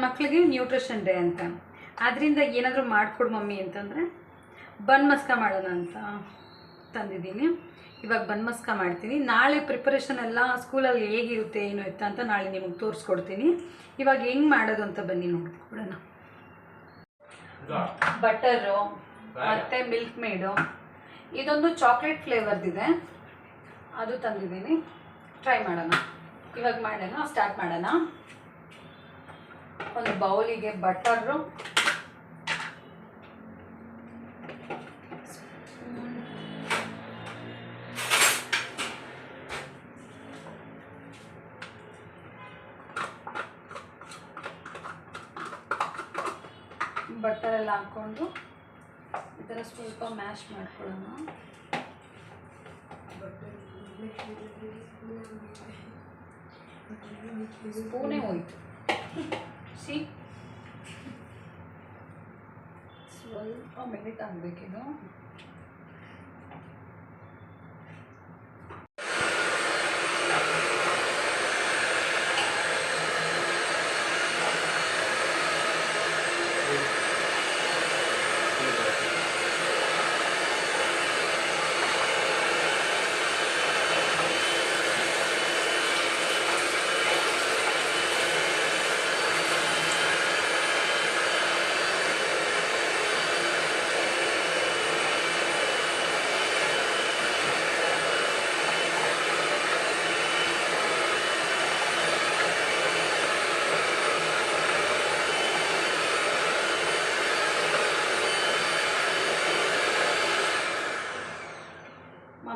ಮಕ್ಕಳಿಗೆ nutrition day ಅಂತ, ಆದ್ದರಿಂದ ಏನಾದರೂ ಮಾಡಿಕೊಡು ಮಮ್ಮಿ ಅಂತಂದರೆ ಬನ್ ಮಸ್ಕ ಮಾಡೋಣ ಅಂತ ತಂದಿದ್ದೀನಿ. ಇವಾಗ ಬನ್ ಮಸ್ಕ ಮಾಡ್ತೀನಿ. ನಾಳೆ ಪ್ರಿಪರೇಷನ್ ಎಲ್ಲ ಸ್ಕೂಲಲ್ಲಿ ಹೇಗಿರುತ್ತೆ ಏನು ಇತ್ತ ಅಂತ ನಾಳೆ ನಿಮಗೆ ತೋರಿಸ್ಕೊಡ್ತೀನಿ. ಇವಾಗ ಹೆಂಗೆ ಮಾಡೋದು ಅಂತ ಬನ್ನಿ ನೋಡ್ಕೊಡೋಣ. ಬಟರು ಮತ್ತು ಮಿಲ್ಕ್ ಮೇಡು, ಇದೊಂದು ಚಾಕ್ಲೇಟ್ ಫ್ಲೇವರ್ದಿದೆ, ಅದು ತಂದಿದ್ದೀನಿ. ಟ್ರೈ ಮಾಡೋಣ. ಇವಾಗ ಮಾಡೋಣ, ಸ್ಟಾರ್ಟ್ ಮಾಡೋಣ. ಒಂದು ಬೌಲಿಗೆ ಬಟರು, ಬಟರೆಲ್ಲ ಹಾಕ್ಕೊಂಡು ಈ ಥರ ಸ್ವಲ್ಪ ಮ್ಯಾಶ್ ಮಾಡ್ಕೊಳ್ಳೋಣ. ಸ್ಪೂನೇ ಹೋಯ್ತು. ಸ್ವಲ್ಪ ಮಿನಿಟ್ ಆಗಬೇಕಿದು.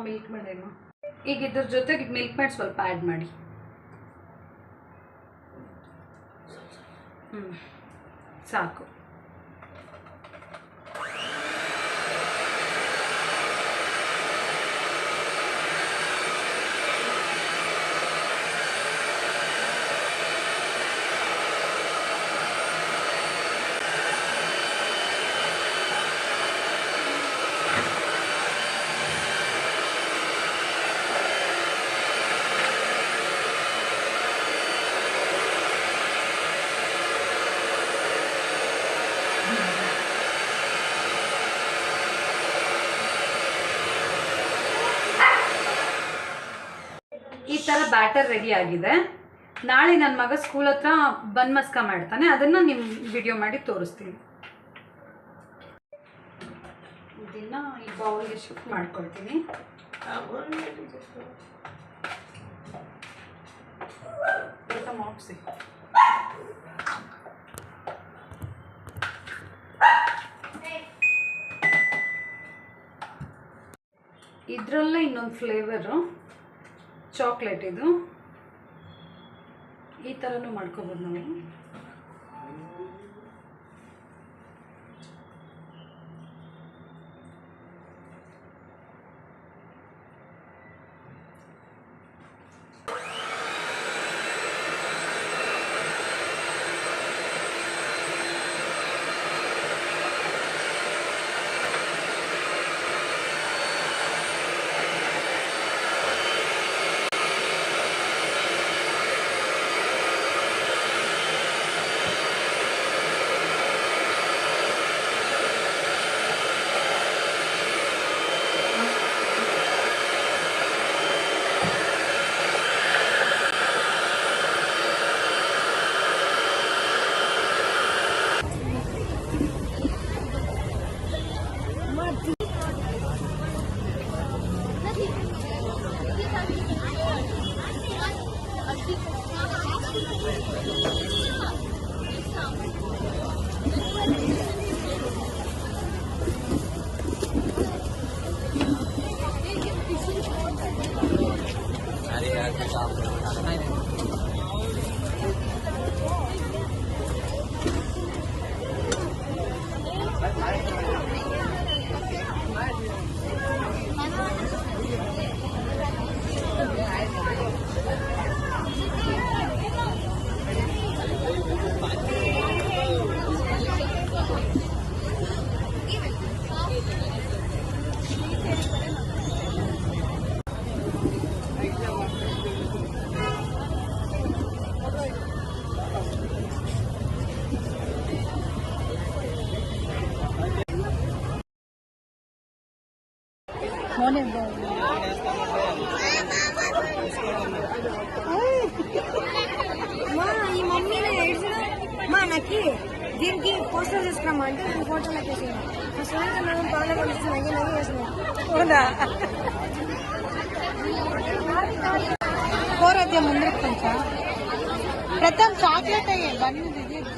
ಮಿಲ್ಕ್ ಮೇಡೇನು ಈಗ ಇದ್ರ ಜೊತೆಗೆ ಮಿಲ್ಕ್ ಮೇಡ್ ಸ್ವಲ್ಪ ಆ್ಯಡ್ ಮಾಡಿ. ಸಾಕು. ಈ ಥರ ಬ್ಯಾಟರ್ ರೆಡಿ ಆಗಿದೆ. ನಾಳೆ ನನ್ನ ಮಗ ಸ್ಕೂಲ್ ಹತ್ರ ಬನ್ ಮಸ್ಕ ಮಾಡ್ತಾನೆ, ಅದನ್ನು ನಿಮ್ಮ ವಿಡಿಯೋ ಮಾಡಿ ತೋರಿಸ್ತೀನಿ. ಇದನ್ನು ಈ ಬೌಲ್ಗೆ ಶಿಫ್ಟ್ ಮಾಡ್ಕೊಳ್ತೀನಿ. ಇದರಲ್ಲೇ ಇನ್ನೊಂದು ಫ್ಲೇವರು ಚಾಕ್ಲೇಟ್, ಇದು ಈ ಥರನೂ ಮಾಡ್ಕೋಬೋದು ನಾವು. ఈ మమ్మీని ఏడ్చడం మా నాకు దీనికి పోస్టర్ తీసుకురామా అంటే నేను ఫోటోలోకి వేసాను పాలన పంపిస్తున్నాను నవ్వు వేసినాను కోరద్య ముందరకు కొంచెం ప్రథమ్ చాక్లెట్ అయ్యే బన్ను దిగేది